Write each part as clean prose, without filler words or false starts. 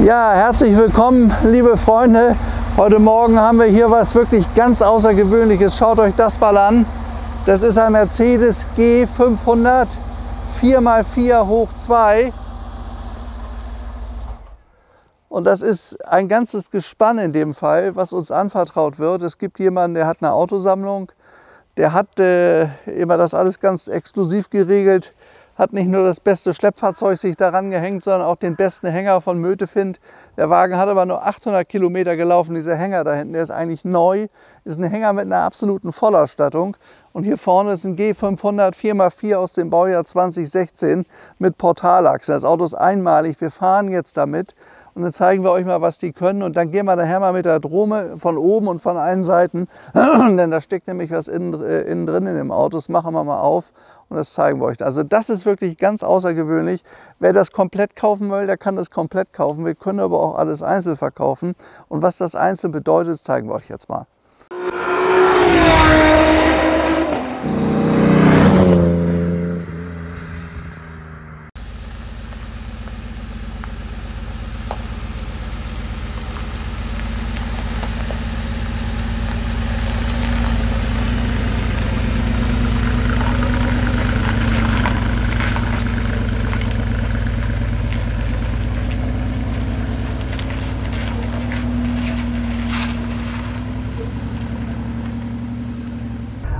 Ja, herzlich willkommen, liebe Freunde. Heute Morgen haben wir hier was wirklich ganz Außergewöhnliches. Schaut euch das mal an. Das ist ein Mercedes G500 4x4 hoch 2. Und das ist ein ganzes Gespann in dem Fall, was uns anvertraut wird. Es gibt jemanden, der hat eine Autosammlung. Der hat immer das alles ganz exklusiv geregelt. Hat nicht nur das beste Schleppfahrzeug sich daran gehängt, sondern auch den besten Hänger von Mötefind. Der Wagen hat aber nur 800 Kilometer gelaufen. Dieser Hänger da hinten, der ist eigentlich neu. Ist ein Hänger mit einer absoluten Vollausstattung. Und hier vorne ist ein G500 4x4 aus dem Baujahr 2016 mit Portalachse. Das Auto ist einmalig. Wir fahren jetzt damit und dann zeigen wir euch mal, was die können. Und dann gehen wir nachher mal mit der Drome von oben und von allen Seiten. Denn da steckt nämlich was innen drin in dem Auto. Das machen wir mal auf. Und das zeigen wir euch. Also das ist wirklich ganz außergewöhnlich. Wer das komplett kaufen will, der kann das komplett kaufen. Wir können aber auch alles einzeln verkaufen. Und was das einzeln bedeutet, zeigen wir euch jetzt mal.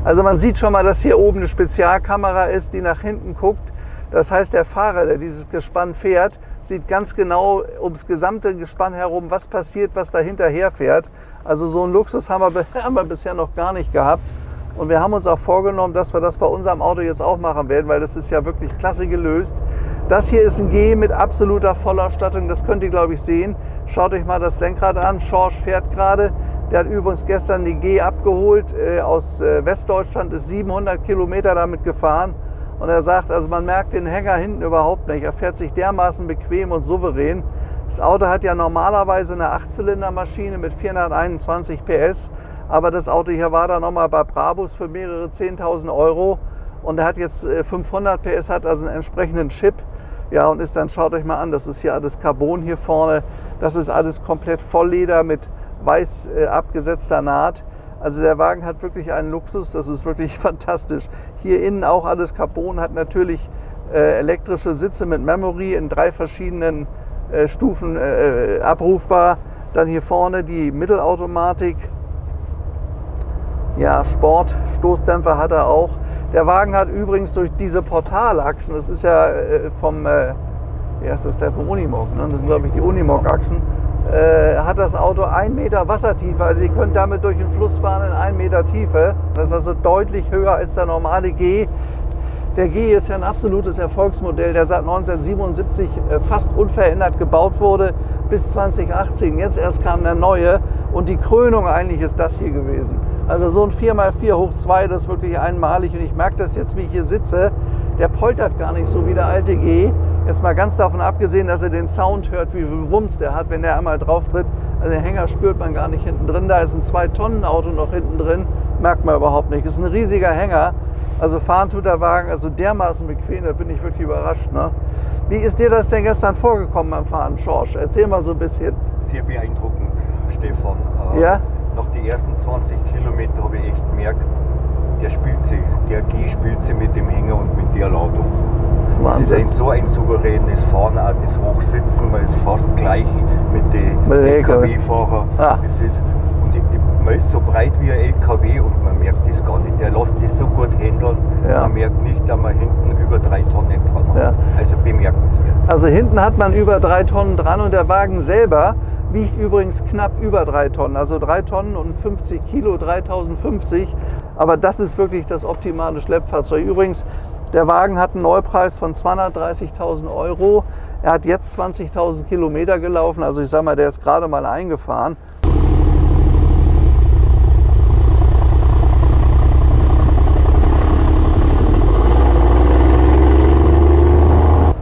Also man sieht schon mal, dass hier oben eine Spezialkamera ist, die nach hinten guckt. Das heißt, der Fahrer, der dieses Gespann fährt, sieht ganz genau ums gesamte Gespann herum, was passiert, was da hinterher fährt. Also so einen Luxus haben wir bisher noch gar nicht gehabt. Und wir haben uns auch vorgenommen, dass wir das bei unserem Auto jetzt auch machen werden, weil das ist ja wirklich klasse gelöst. Das hier ist ein G mit absoluter Vollausstattung, das könnt ihr, glaube ich, sehen. Schaut euch mal das Lenkrad an, Schorsch fährt gerade. Der hat übrigens gestern die G abgeholt aus Westdeutschland, ist 700 Kilometer damit gefahren. Und er sagt, also man merkt den Hänger hinten überhaupt nicht. Er fährt sich dermaßen bequem und souverän. Das Auto hat ja normalerweise eine 8-Zylinder-Maschine mit 421 PS. Aber das Auto hier war da nochmal bei Brabus für mehrere 10.000 Euro. Und er hat jetzt 500 PS, hat also einen entsprechenden Chip. Ja, und ist dann, schaut euch mal an, das ist hier alles Carbon hier vorne. Das ist alles komplett Vollleder mit weiß abgesetzter Naht. Also der Wagen hat wirklich einen Luxus, das ist wirklich fantastisch. Hier innen auch alles Carbon, hat natürlich elektrische Sitze mit Memory in 3 verschiedenen Stufen abrufbar. Dann hier vorne die Mittelautomatik. Ja, Sport, Stoßdämpfer hat er auch. Der Wagen hat übrigens durch diese Portalachsen, das ist ja vom, wie heißt das, der vom Unimog, ne? Das sind, glaube ich, die Unimog-Achsen, hat das Auto 1 Meter Wassertiefe. Also ihr könnt damit durch den Fluss fahren in 1 Meter Tiefe. Das ist also deutlich höher als der normale G. Der G ist ja ein absolutes Erfolgsmodell, der seit 1977 fast unverändert gebaut wurde bis 2018. Jetzt erst kam der neue und die Krönung eigentlich ist das hier gewesen. Also so ein 4x4 hoch 2, das ist wirklich einmalig und ich merke das jetzt, wie ich hier sitze. Der poltert gar nicht so wie der alte G. Jetzt mal ganz davon abgesehen, dass er den Sound hört, wie viel Wumms der hat, wenn der einmal drauf tritt. Also den Hänger spürt man gar nicht hinten drin. Da ist ein 2-Tonnen-Auto noch hinten drin, merkt man überhaupt nicht. Das ist ein riesiger Hänger. Also fahren tut der Wagen also dermaßen bequem, da bin ich wirklich überrascht. Ne? Wie ist dir das denn gestern vorgekommen beim Fahren, Schorsch? Erzähl mal so ein bisschen. Sehr beeindruckend, Stefan. Ja? Nach den ersten 20 Kilometern habe ich echt gemerkt, der G spielt sie mit dem Hänger und mit der Ladung. Wahnsinn. Es ist so ein souveränes Fahren, auch das Hochsitzen, man ist fast gleich mit den LKW-Fahrern. Ah. Man ist so breit wie ein LKW und man merkt das gar nicht. Der lässt sich so gut handeln, ja. Man merkt nicht, dass man hinten über 3 Tonnen dran hat. Ja. Also bemerkenswert. Also hinten hat man über 3 Tonnen dran und der Wagen selber wiegt übrigens knapp über 3 Tonnen. Also 3 Tonnen und 50 Kilo, 3050. Aber das ist wirklich das optimale Schleppfahrzeug. Übrigens, der Wagen hat einen Neupreis von 230.000 Euro. Er hat jetzt 20.000 Kilometer gelaufen. Also ich sage mal, der ist gerade mal eingefahren.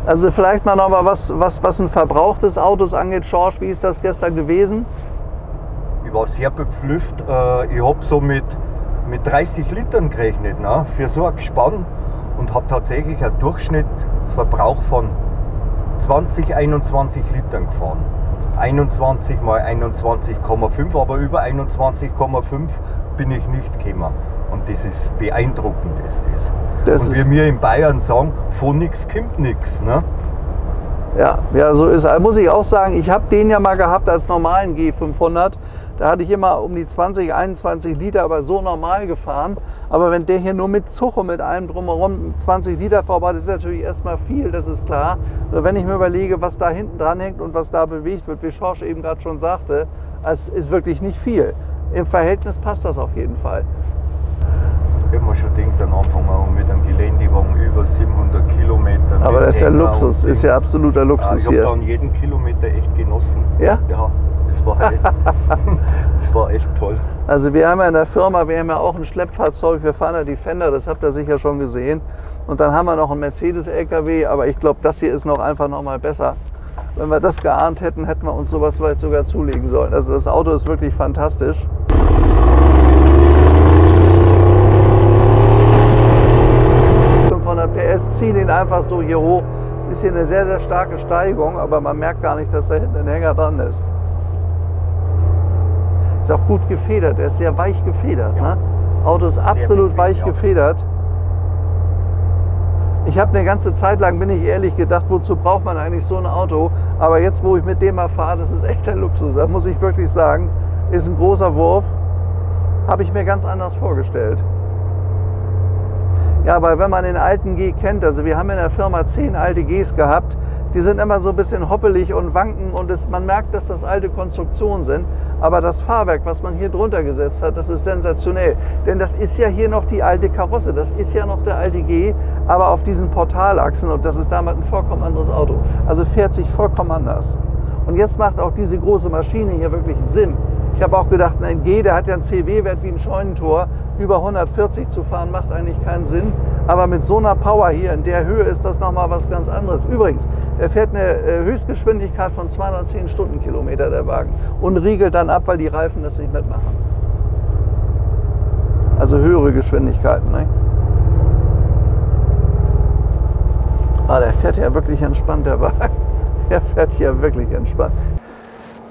Also vielleicht mal noch mal was ein Verbrauch des Autos angeht. Schorsch, wie ist das gestern gewesen? Ich war sehr beglückt. Ich habe so mit 30 Litern gerechnet, ne, für so ein Gespann. Und habe tatsächlich einen Durchschnittverbrauch von 20, 21 Litern gefahren. 21 mal 21,5, aber über 21,5 bin ich nicht gekommen. Und das ist beeindruckend. Und wie wir in Bayern sagen, von nichts kommt nichts. Ne? Ja, so ist es. Muss ich auch sagen, ich habe den ja mal gehabt als normalen G500. Da hatte ich immer um die 20, 21 Liter, aber so normal gefahren. Aber wenn der hier nur mit Zug und mit allem drumherum 20 Liter verbraucht, ist natürlich erstmal viel, das ist klar. Nur wenn ich mir überlege, was da hinten dran hängt und was da bewegt wird, wie Schorsch eben gerade schon sagte, es ist wirklich nicht viel. Im Verhältnis passt das auf jeden Fall. Ich habe mir schon gedacht, am Anfang auch mit einem Geländewagen über 700 Kilometern. Aber das ist ja Luxus, ist ja absoluter Luxus hier. Ich habe dann jeden Kilometer echt genossen. Ja? Ja, das war echt toll. Also wir haben ja in der Firma, wir haben ja auch ein Schleppfahrzeug, wir fahren ja Defender, das habt ihr sicher schon gesehen. Und dann haben wir noch einen Mercedes-LKW, aber ich glaube, das hier ist einfach noch mal besser. Wenn wir das geahnt hätten, hätten wir uns sowas vielleicht sogar zulegen sollen. Also das Auto ist wirklich fantastisch. 500 PS ziehen ihn einfach so hier hoch. Es ist hier eine sehr, sehr starke Steigung, aber man merkt gar nicht, dass da hinten ein Hänger dran ist. Ist auch gut gefedert, er ist sehr weich gefedert. Ja. Ne? Auto ist absolut weich gefedert. Ich habe eine ganze Zeit lang, bin ich ehrlich, gedacht, wozu braucht man eigentlich so ein Auto? Aber jetzt, wo ich mit dem mal fahre, das ist echt ein Luxus. Da muss ich wirklich sagen, ist ein großer Wurf. Habe ich mir ganz anders vorgestellt. Ja, aber wenn man den alten G kennt, also wir haben in der Firma 10 alte Gs gehabt, die sind immer so ein bisschen hoppelig und wanken und man merkt, dass das alte Konstruktionen sind. Aber das Fahrwerk, was man hier drunter gesetzt hat, das ist sensationell. Denn das ist ja hier noch die alte Karosse, das ist ja noch der alte G, aber auf diesen Portalachsen und das ist damit ein vollkommen anderes Auto. Also fährt sich vollkommen anders. Und jetzt macht auch diese große Maschine hier wirklich einen Sinn. Ich habe auch gedacht, ein G, der hat ja einen CW-Wert wie ein Scheunentor, über 140 zu fahren, macht eigentlich keinen Sinn. Aber mit so einer Power hier in der Höhe ist das nochmal was ganz anderes. Übrigens, der fährt eine Höchstgeschwindigkeit von 210 Stundenkilometer, der Wagen. Und riegelt dann ab, weil die Reifen das nicht mitmachen. Also höhere Geschwindigkeiten. Ne? Ah, der fährt ja wirklich entspannt, der Wagen. Der fährt hier wirklich entspannt.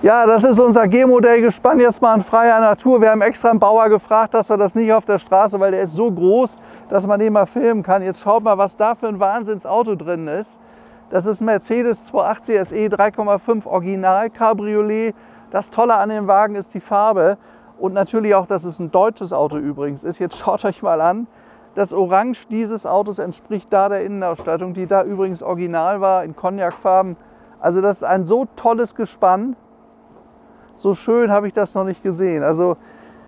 Ja, das ist unser G-Modell Gespann jetzt mal in freier Natur. Wir haben extra einen Bauer gefragt, dass wir das nicht auf der Straße, weil der ist so groß, dass man den mal filmen kann. Jetzt schaut mal, was da für ein Wahnsinnsauto drin ist. Das ist ein Mercedes 280 SE 3,5 Original Cabriolet. Das Tolle an dem Wagen ist die Farbe und natürlich auch, dass es ein deutsches Auto übrigens ist. Jetzt schaut euch mal an. Das Orange dieses Autos entspricht da der Innenausstattung, die da übrigens original war, in Cognacfarben. Also das ist ein so tolles Gespann. So schön habe ich das noch nicht gesehen. Also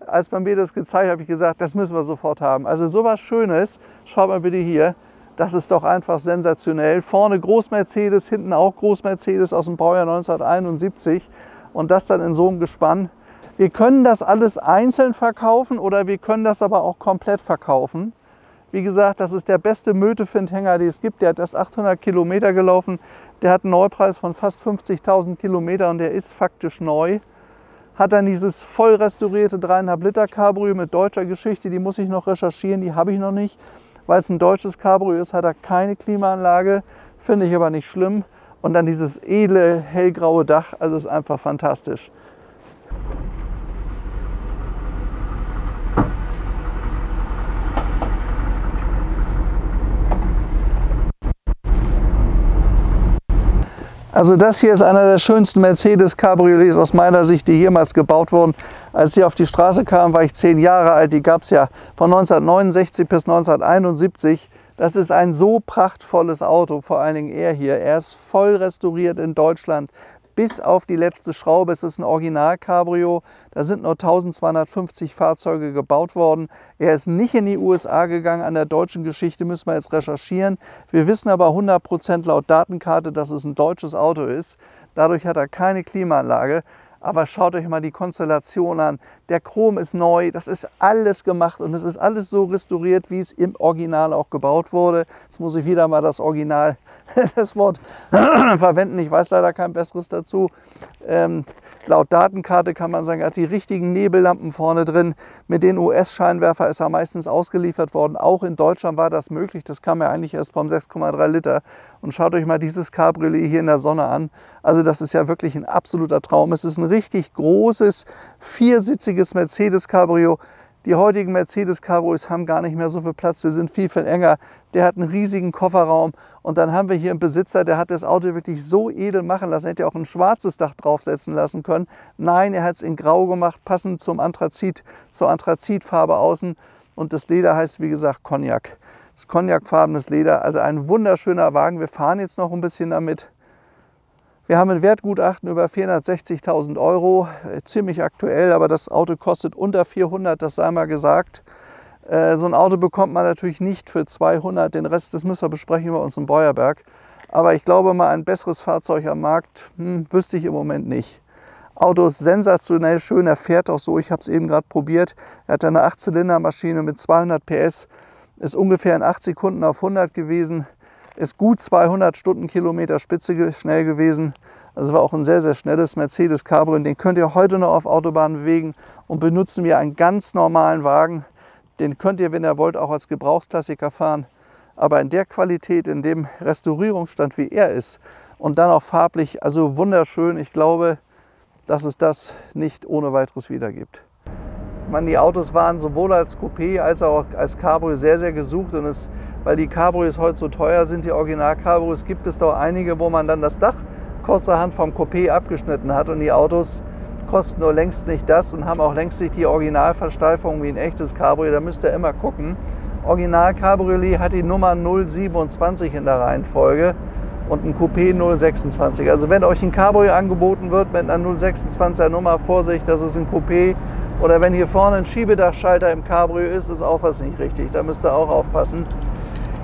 als man mir das gezeigt hat, habe ich gesagt, das müssen wir sofort haben. Also sowas Schönes, schaut mal bitte hier, das ist doch einfach sensationell. Vorne Groß-Mercedes, hinten auch Groß-Mercedes aus dem Baujahr 1971 und das dann in so einem Gespann. Wir können das alles einzeln verkaufen oder wir können das aber auch komplett verkaufen. Wie gesagt, das ist der beste Mötefindhänger, den es gibt. Der hat erst 800 Kilometer gelaufen. Der hat einen Neupreis von fast 50.000 Kilometer und der ist faktisch neu. Hat dann dieses voll restaurierte 3,5 Liter Cabrio mit deutscher Geschichte. Die muss ich noch recherchieren, die habe ich noch nicht. Weil es ein deutsches Cabrio ist, hat er keine Klimaanlage. Finde ich aber nicht schlimm. Und dann dieses edle, hellgraue Dach. Also ist einfach fantastisch. Also das hier ist einer der schönsten Mercedes Cabriolets aus meiner Sicht, die jemals gebaut wurden. Als sie auf die Straße kamen, war ich 10 Jahre alt. Die gab es ja von 1969 bis 1971. Das ist ein so prachtvolles Auto, vor allen Dingen er hier. Er ist voll restauriert in Deutschland, bis auf die letzte Schraube. Es ist ein Original-Cabrio. Da sind nur 1250 Fahrzeuge gebaut worden. Er ist nicht in die USA gegangen. An der deutschen Geschichte müssen wir jetzt recherchieren. Wir wissen aber 100% laut Datenkarte, dass es ein deutsches Auto ist. Dadurch hat er keine Klimaanlage. Aber schaut euch mal die Konstellation an. Der Chrom ist neu, das ist alles gemacht und es ist alles so restauriert, wie es im Original auch gebaut wurde. Jetzt muss ich wieder mal das Original, das Wort verwenden. Ich weiß leider kein besseres dazu. Laut Datenkarte kann man sagen, er hat die richtigen Nebellampen vorne drin. Mit den US-Scheinwerfer ist er meistens ausgeliefert worden. Auch in Deutschland war das möglich. Das kam ja eigentlich erst vom 6,3 Liter. Und schaut euch mal dieses Cabriolet hier in der Sonne an. Also das ist ja wirklich ein absoluter Traum. Es ist ein richtig großes, viersitziges Mercedes-Cabrio. Die heutigen Mercedes-Cabrios haben gar nicht mehr so viel Platz, die sind viel, viel enger. Der hat einen riesigen Kofferraum und dann haben wir hier einen Besitzer, der hat das Auto wirklich so edel machen lassen. Er hätte auch ein schwarzes Dach draufsetzen lassen können. Nein, er hat es in Grau gemacht, passend zum Anthrazit, zur Anthrazitfarbe außen. Und das Leder heißt, wie gesagt, Cognac. Das ist cognacfarbenes Leder, also ein wunderschöner Wagen. Wir fahren jetzt noch ein bisschen damit. Wir haben ein Wertgutachten über 460.000 €, ziemlich aktuell, aber das Auto kostet unter 400, das sei mal gesagt. So ein Auto bekommt man natürlich nicht für 200, den Rest, das müssen wir besprechen bei uns in Beuerberg. Aber ich glaube mal, ein besseres Fahrzeug am Markt, wüsste ich im Moment nicht. Auto ist sensationell schön, er fährt auch so, ich habe es eben gerade probiert. Er hat eine 8-Zylinder-Maschine mit 200 PS, ist ungefähr in 8 Sekunden auf 100 gewesen. Ist gut 200 Stundenkilometer Spitze schnell gewesen. Also war auch ein sehr, sehr schnelles Mercedes Cabrio. Den könnt ihr heute noch auf Autobahnen bewegen und benutzen wir einen ganz normalen Wagen. Den könnt ihr, wenn ihr wollt, auch als Gebrauchsklassiker fahren. Aber in der Qualität, in dem Restaurierungsstand, wie er ist und dann auch farblich, also wunderschön. Ich glaube, dass es das nicht ohne weiteres wieder gibt. Die Autos waren sowohl als Coupé als auch als Cabrio sehr, sehr gesucht. Und weil die Cabrios heute so teuer sind, die Original-Cabrios, gibt es doch einige, wo man dann das Dach kurzerhand vom Coupé abgeschnitten hat. Und die Autos kosten nur längst nicht das und haben auch längst nicht die Originalversteifung wie ein echtes Cabrio. Da müsst ihr immer gucken. Original Cabriolet hat die Nummer 027 in der Reihenfolge und ein Coupé 026. Also wenn euch ein Cabrio angeboten wird mit einer 026er Nummer, Vorsicht, das ist ein Coupé. Oder wenn hier vorne ein Schiebedachschalter im Cabrio ist, ist auch was nicht richtig. Da müsst ihr auch aufpassen.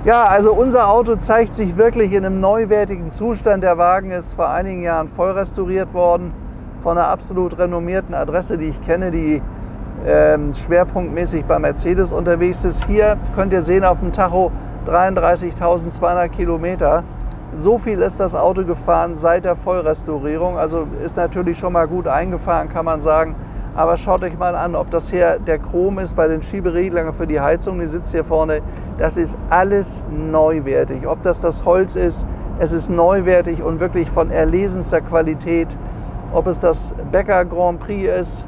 Ja, also unser Auto zeigt sich wirklich in einem neuwertigen Zustand. Der Wagen ist vor einigen Jahren voll restauriert worden von einer absolut renommierten Adresse, die ich kenne, die schwerpunktmäßig bei Mercedes unterwegs ist. Hier könnt ihr sehen auf dem Tacho 33.200 Kilometer. So viel ist das Auto gefahren seit der Vollrestaurierung. Also ist natürlich schon mal gut eingefahren, kann man sagen. Aber schaut euch mal an, ob das hier der Chrom ist bei den Schiebereglern für die Heizung, die sitzt hier vorne. Das ist alles neuwertig. Ob das Holz ist, es ist neuwertig und wirklich von erlesenster Qualität. Ob es das Becker Grand Prix ist,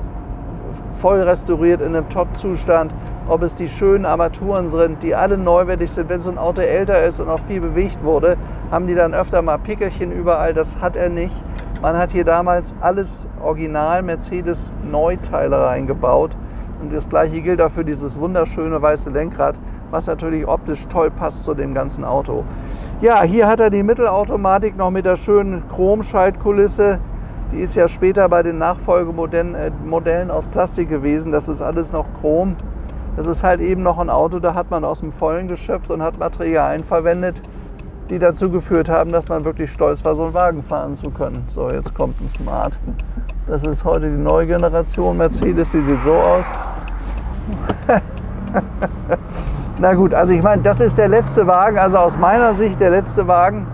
voll restauriert in einem Top-Zustand. Ob es die schönen Armaturen sind, die alle neuwertig sind. Wenn so ein Auto älter ist und auch viel bewegt wurde, haben die dann öfter mal Pickerchen überall. Das hat er nicht. Man hat hier damals alles original Mercedes Neuteile reingebaut. Und das gleiche gilt auch für dieses wunderschöne weiße Lenkrad, was natürlich optisch toll passt zu dem ganzen Auto. Ja, hier hat er die Mittelautomatik noch mit der schönen Chromschaltkulisse. Die ist ja später bei den Nachfolgemodellen aus Plastik gewesen. Das ist alles noch Chrom. Das ist halt eben noch ein Auto, da hat man aus dem Vollen geschöpft und hat Materialien verwendet, die dazu geführt haben, dass man wirklich stolz war, so einen Wagen fahren zu können. So, jetzt kommt ein Smart. Das ist heute die neue Generation Mercedes, die sieht so aus. Na gut, also ich meine, das ist der letzte Wagen, also aus meiner Sicht der letzte Wagen,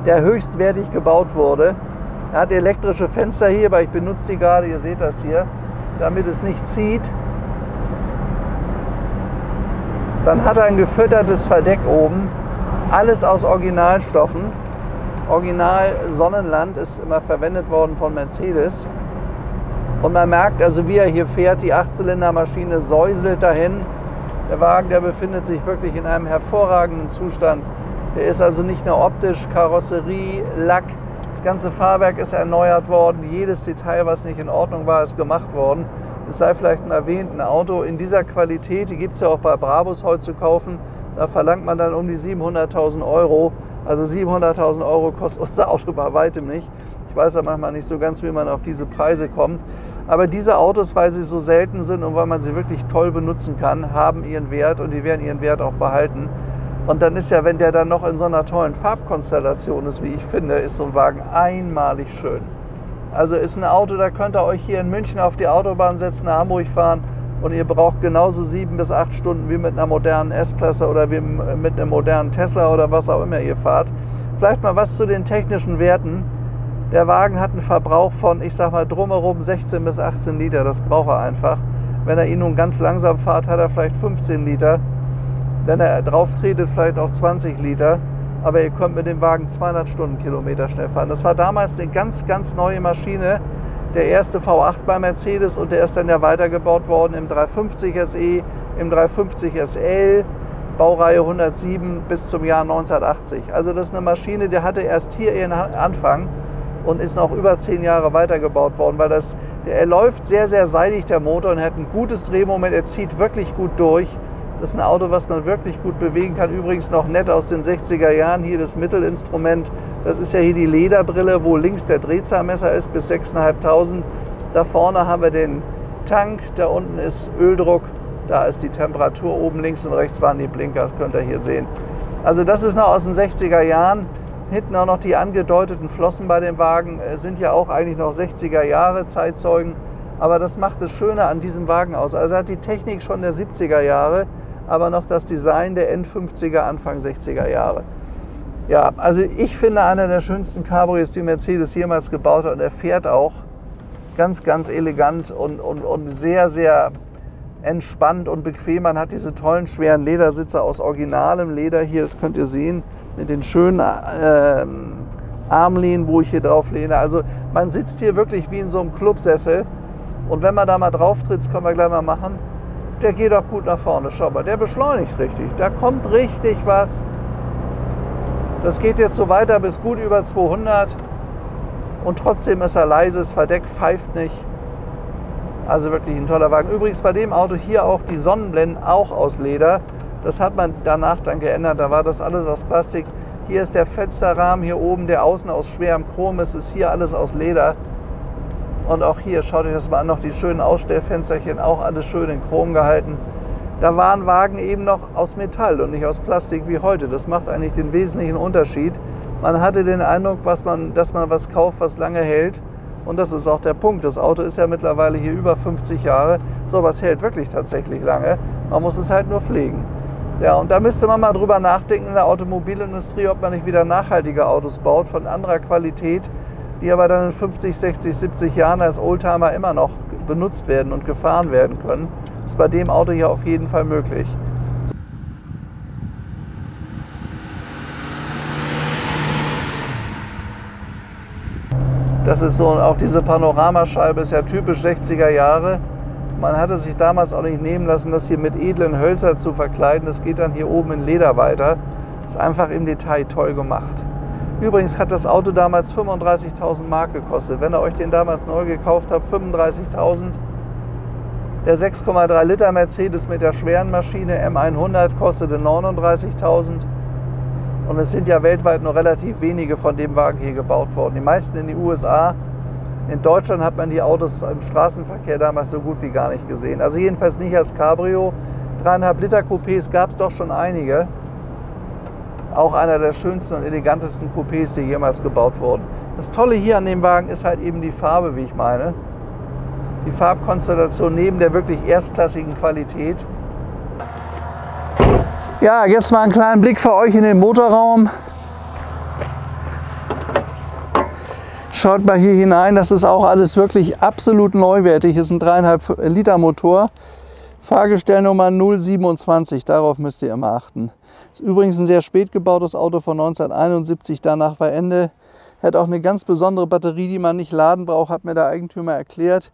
der höchstwertig gebaut wurde. Er hat elektrische Fenster hier, aber ich benutze die gerade, ihr seht das hier, damit es nicht zieht. Dann hat er ein gefüttertes Verdeck oben. Alles aus Originalstoffen. Original Sonnenland ist immer verwendet worden von Mercedes. Und man merkt also, wie er hier fährt, die 8-Zylinder-Maschine säuselt dahin. Der Wagen, der befindet sich wirklich in einem hervorragenden Zustand. Der ist also nicht nur optisch, Karosserie, Lack. Das ganze Fahrwerk ist erneuert worden. Jedes Detail, was nicht in Ordnung war, ist gemacht worden. Es sei vielleicht erwähnt, ein Auto in dieser Qualität, die gibt es ja auch bei Brabus heute zu kaufen. Da verlangt man dann um die 700.000 €. Also 700.000 € kostet unser Auto bei weitem nicht. Ich weiß ja manchmal nicht so ganz, wie man auf diese Preise kommt. Aber diese Autos, weil sie so selten sind und weil man sie wirklich toll benutzen kann, haben ihren Wert und die werden ihren Wert auch behalten. Und dann ist ja, wenn der dann noch in so einer tollen Farbkonstellation ist, wie ich finde, ist so ein Wagen einmalig schön. Also ist ein Auto, da könnt ihr euch hier in München auf die Autobahn setzen, nach Hamburg fahren und ihr braucht genauso 7 bis 8 Stunden wie mit einer modernen S-Klasse oder wie mit einem modernen Tesla oder was auch immer ihr fahrt. Vielleicht mal was zu den technischen Werten. Der Wagen hat einen Verbrauch von, ich sag mal, drumherum 16 bis 18 Liter. Das braucht er einfach. Wenn er ihn nun ganz langsam fährt, hat er vielleicht 15 Liter. Wenn er drauf tretet, vielleicht auch 20 Liter. Aber ihr könnt mit dem Wagen 200 Stundenkilometer schnell fahren. Das war damals eine ganz, ganz neue Maschine. Der erste V8 bei Mercedes und der ist dann ja weitergebaut worden im 350 SE, im 350 SL, Baureihe 107 bis zum Jahr 1980. Also das ist eine Maschine, die hatte erst hier ihren Anfang und ist noch über 10 Jahre weitergebaut worden, weil er läuft sehr, sehr seidig, der Motor, und hat ein gutes Drehmoment, er zieht wirklich gut durch. Das ist ein Auto, was man wirklich gut bewegen kann. Übrigens noch nett aus den 60er Jahren. Hier das Mittelinstrument. Das ist ja hier die Lederbrille, wo links der Drehzahlmesser ist, bis 6.500. Da vorne haben wir den Tank. Da unten ist Öldruck. Da ist die Temperatur. Oben links und rechts waren die Blinker. Das könnt ihr hier sehen. Also das ist noch aus den 60er Jahren. Hinten auch noch die angedeuteten Flossen bei dem Wagen. Sind ja auch eigentlich noch 60er Jahre Zeitzeugen. Aber das macht das Schöne an diesem Wagen aus. Also er hat die Technik schon der 70er Jahre. Aber noch das Design der End-50er, Anfang 60er Jahre. Ja, also ich finde einer der schönsten Cabrios, die Mercedes jemals gebaut hat. Und er fährt auch ganz, ganz elegant und sehr, sehr entspannt und bequem. Man hat diese tollen, schweren Ledersitze aus originalem Leder hier, das könnt ihr sehen, mit den schönen Armlehnen, wo ich hier drauf lehne. Also man sitzt hier wirklich wie in so einem Clubsessel. Und wenn man da mal drauf tritt, das können wir gleich mal machen, der geht auch gut nach vorne. Schau mal, der beschleunigt richtig. Da kommt richtig was. Das geht jetzt so weiter bis gut über 200. Und trotzdem ist er leise, das Verdeck pfeift nicht. Also wirklich ein toller Wagen. Übrigens bei dem Auto hier auch die Sonnenblenden auch aus Leder. Das hat man danach dann geändert. Da war das alles aus Plastik. Hier ist der Fensterrahmen hier oben, der außen aus schwerem Chrom ist. Ist hier alles aus Leder. Und auch hier, schaut euch das mal an, noch die schönen Ausstellfensterchen, auch alles schön in Chrom gehalten. Da waren Wagen eben noch aus Metall und nicht aus Plastik wie heute. Das macht eigentlich den wesentlichen Unterschied. Man hatte den Eindruck, dass man was kauft, was lange hält. Und das ist auch der Punkt. Das Auto ist ja mittlerweile hier über 50 Jahre. So was hält wirklich tatsächlich lange. Man muss es halt nur pflegen. Ja, und da müsste man mal drüber nachdenken in der Automobilindustrie, ob man nicht wieder nachhaltige Autos baut von anderer Qualität, die aber dann in 50, 60, 70 Jahren als Oldtimer immer noch benutzt werden und gefahren werden können. Das ist bei dem Auto hier auf jeden Fall möglich. Das ist so, auch diese Panoramascheibe ist ja typisch 60er Jahre. Man hatte sich damals auch nicht nehmen lassen, das hier mit edlen Hölzern zu verkleiden. Das geht dann hier oben in Leder weiter. Das ist einfach im Detail toll gemacht. Übrigens hat das Auto damals 35.000 Mark gekostet. Wenn ihr euch den damals neu gekauft habt, 35.000. Der 6,3 Liter Mercedes mit der schweren Maschine M100 kostete 39.000. Und es sind ja weltweit nur relativ wenige von dem Wagen hier gebaut worden. Die meisten in den USA. In Deutschland hat man die Autos im Straßenverkehr damals so gut wie gar nicht gesehen. Also jedenfalls nicht als Cabrio. 3,5 Liter Coupés gab es doch schon einige. Auch einer der schönsten und elegantesten Coupés, die jemals gebaut wurden. Das Tolle hier an dem Wagen ist halt eben die Farbe, wie ich meine. Die Farbkonstellation neben der wirklich erstklassigen Qualität. Ja, jetzt mal einen kleinen Blick für euch in den Motorraum. Schaut mal hier hinein, das ist auch alles wirklich absolut neuwertig. Das ist ein 3,5 Liter Motor. Fahrgestellnummer 027, darauf müsst ihr immer achten. Ist übrigens ein sehr spät gebautes Auto von 1971, danach war Ende. Hat auch eine ganz besondere Batterie, die man nicht laden braucht, hat mir der Eigentümer erklärt.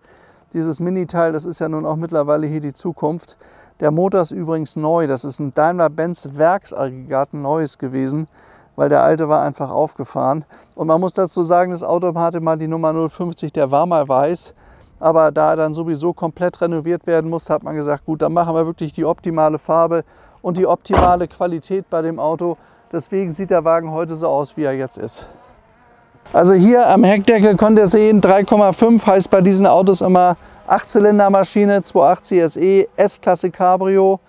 Dieses Miniteil, das ist ja nun auch mittlerweile hier die Zukunft. Der Motor ist übrigens neu, das ist ein Daimler-Benz Werksaggregat, ein neues gewesen, weil der alte war einfach aufgefahren. Und man muss dazu sagen, das Auto hatte mal die Nummer 050, der war mal weiß. Aber da er dann sowieso komplett renoviert werden musste, hat man gesagt, gut, dann machen wir wirklich die optimale Farbe und die optimale Qualität bei dem Auto. Deswegen sieht der Wagen heute so aus, wie er jetzt ist. Also hier am Heckdeckel könnt ihr sehen, 3,5 heißt bei diesen Autos immer 8-Zylinder-Maschine, 280 SE, S-Klasse Cabrio.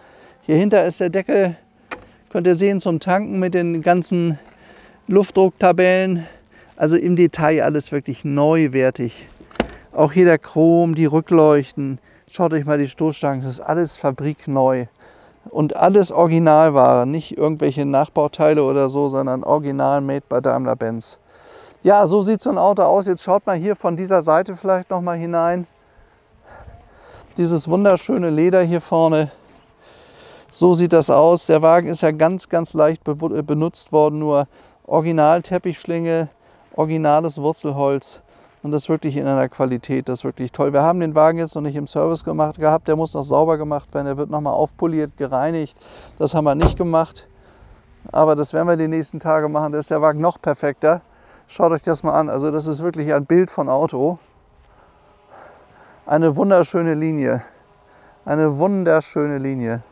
Hier hinter ist der Deckel, könnt ihr sehen, zum Tanken mit den ganzen Luftdrucktabellen. Also im Detail alles wirklich neuwertig. Auch hier der Chrom, die Rückleuchten. Schaut euch mal die Stoßstangen, das ist alles fabrikneu. Und alles Originalware, nicht irgendwelche Nachbauteile oder so, sondern original made by Daimler-Benz. Ja, so sieht so ein Auto aus. Jetzt schaut mal hier von dieser Seite vielleicht noch mal hinein. Dieses wunderschöne Leder hier vorne. So sieht das aus. Der Wagen ist ja ganz, ganz leicht benutzt worden. Nur Original-Teppichschlinge, originales Wurzelholz. Und das wirklich in einer Qualität, das ist wirklich toll. Wir haben den Wagen jetzt noch nicht im Service gehabt. Der muss noch sauber gemacht werden. Der wird noch mal aufpoliert, gereinigt. Das haben wir nicht gemacht. Aber das werden wir die nächsten Tage machen. Da ist der Wagen noch perfekter. Schaut euch das mal an. Also das ist wirklich ein Bild von Auto. Eine wunderschöne Linie. Eine wunderschöne Linie.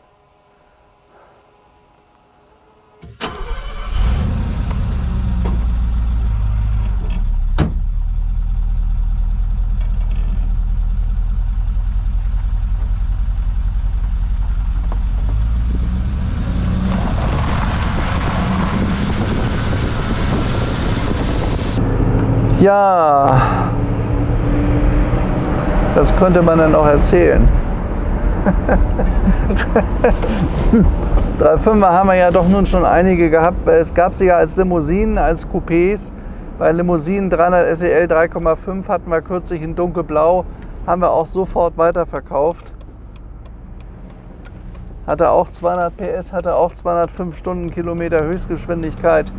Ja, das könnte man dann auch erzählen. 3.5er haben wir ja doch nun schon einige gehabt. Es gab sie ja als Limousinen, als Coupés. Bei Limousinen 300 SEL 3,5 hatten wir kürzlich in dunkelblau. Haben wir auch sofort weiterverkauft. Hatte auch 200 PS, hatte auch 205 Stundenkilometer Höchstgeschwindigkeit.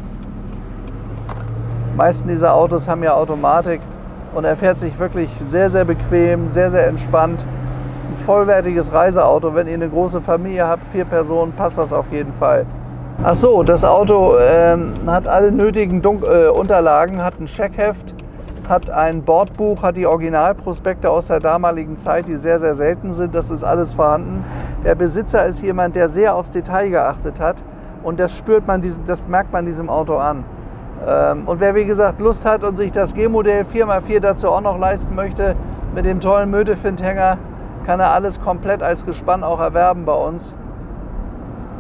Die meisten dieser Autos haben ja Automatik und er fährt sich wirklich sehr, sehr bequem, sehr, sehr entspannt. Ein vollwertiges Reiseauto, wenn ihr eine große Familie habt, 4 Personen, passt das auf jeden Fall. Ach so, das Auto hat alle nötigen Unterlagen, hat ein Checkheft, hat ein Bordbuch, hat die Originalprospekte aus der damaligen Zeit, die sehr, sehr selten sind. Das ist alles vorhanden. Der Besitzer ist jemand, der sehr aufs Detail geachtet hat und das spürt man, das merkt man diesem Auto an. Und wer, wie gesagt, Lust hat und sich das G-Modell 4x4 dazu auch noch leisten möchte, mit dem tollen Mötefind-Hänger, kann er alles komplett als Gespann auch erwerben bei uns.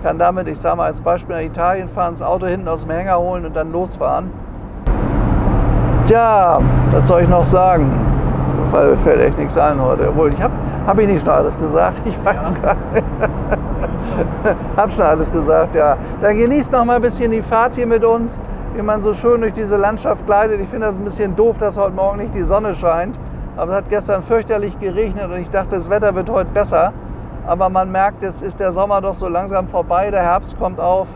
Kann damit, ich sage mal als Beispiel, nach Italien fahren, das Auto hinten aus dem Hänger holen und dann losfahren. Tja, was soll ich noch sagen? Weil mir fällt echt nichts ein heute. Obwohl, hab ich nicht schon alles gesagt? Ich weiß gar nicht. Hab schon alles gesagt, ja. Dann genießt noch mal ein bisschen die Fahrt hier mit uns, wie man so schön durch diese Landschaft gleitet. Ich finde das ein bisschen doof, dass heute Morgen nicht die Sonne scheint. Aber es hat gestern fürchterlich geregnet und ich dachte, das Wetter wird heute besser. Aber man merkt, jetzt ist der Sommer doch so langsam vorbei, der Herbst kommt auf.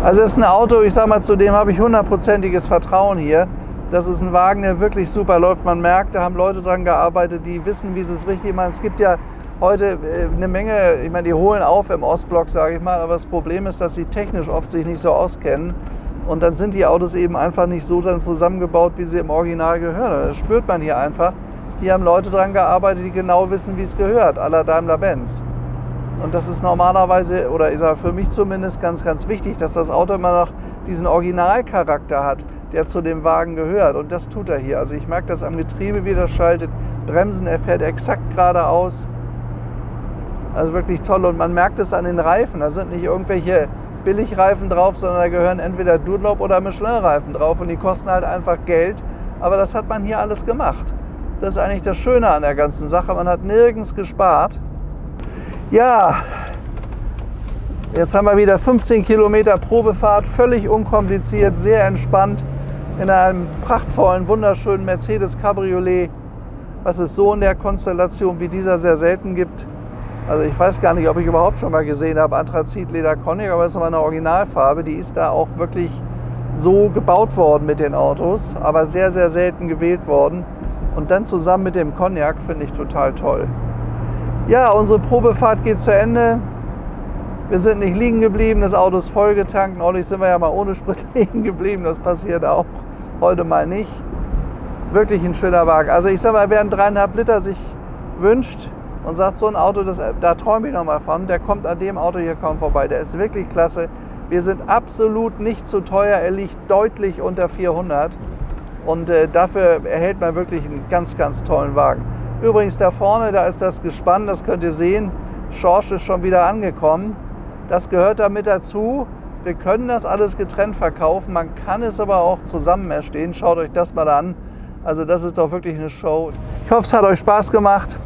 Also es ist ein Auto, ich sag mal, zu dem habe ich 100%iges Vertrauen hier. Das ist ein Wagen, der wirklich super läuft. Man merkt, da haben Leute dran gearbeitet, die wissen, wie sie es richtig machen. Es gibt ja heute eine Menge, ich meine, die holen auf im Ostblock, sage ich mal. Aber das Problem ist, dass sie technisch oft sich nicht so auskennen. Und dann sind die Autos eben einfach nicht so dann zusammengebaut, wie sie im Original gehören. Das spürt man hier einfach. Hier haben Leute dran gearbeitet, die genau wissen, wie es gehört, à la Daimler-Benz. Und das ist normalerweise, oder ich sage für mich zumindest, ganz, ganz wichtig, dass das Auto immer noch diesen Originalcharakter hat, der zu dem Wagen gehört. Und das tut er hier. Also ich merke das am Getriebe, wie das schaltet. Bremsen, er fährt exakt geradeaus. Also wirklich toll. Und man merkt es an den Reifen. Da sind nicht irgendwelche Billigreifen drauf, sondern da gehören entweder Dunlop oder Michelin-Reifen drauf. Und die kosten halt einfach Geld. Aber das hat man hier alles gemacht. Das ist eigentlich das Schöne an der ganzen Sache. Man hat nirgends gespart. Ja, jetzt haben wir wieder 15 Kilometer Probefahrt, völlig unkompliziert, sehr entspannt in einem prachtvollen, wunderschönen Mercedes Cabriolet, was es so in der Konstellation wie dieser sehr selten gibt. Also ich weiß gar nicht, ob ich überhaupt schon mal gesehen habe, Anthrazit-Leder Cognac, aber es ist aber eine Originalfarbe, die ist da auch wirklich so gebaut worden mit den Autos, aber sehr, sehr selten gewählt worden. Und dann zusammen mit dem Cognac finde ich total toll. Ja, unsere Probefahrt geht zu Ende. Wir sind nicht liegen geblieben, das Auto ist voll getankt. Neulich sind wir ja mal ohne Sprit liegen geblieben, das passiert auch heute mal nicht. Wirklich ein schöner Wagen. Also ich sage mal, wer einen 3,5 Liter sich wünscht und sagt, so ein Auto, da träume ich noch mal von, der kommt an dem Auto hier kaum vorbei. Der ist wirklich klasse. Wir sind absolut nicht zu teuer, er liegt deutlich unter 400 und dafür erhält man wirklich einen ganz, ganz tollen Wagen. Übrigens da vorne, da ist das Gespann, das könnt ihr sehen. Schorsch ist schon wieder angekommen. Das gehört damit dazu. Wir können das alles getrennt verkaufen, man kann es aber auch zusammen erstehen. Schaut euch das mal an. Also das ist doch wirklich eine Show. Ich hoffe, es hat euch Spaß gemacht.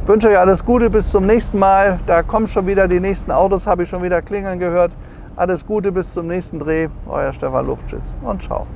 Ich wünsche euch alles Gute, bis zum nächsten Mal. Da kommen schon wieder die nächsten Autos, habe ich schon wieder klingeln gehört. Alles Gute, bis zum nächsten Dreh. Euer Stefan Luftschütz und ciao.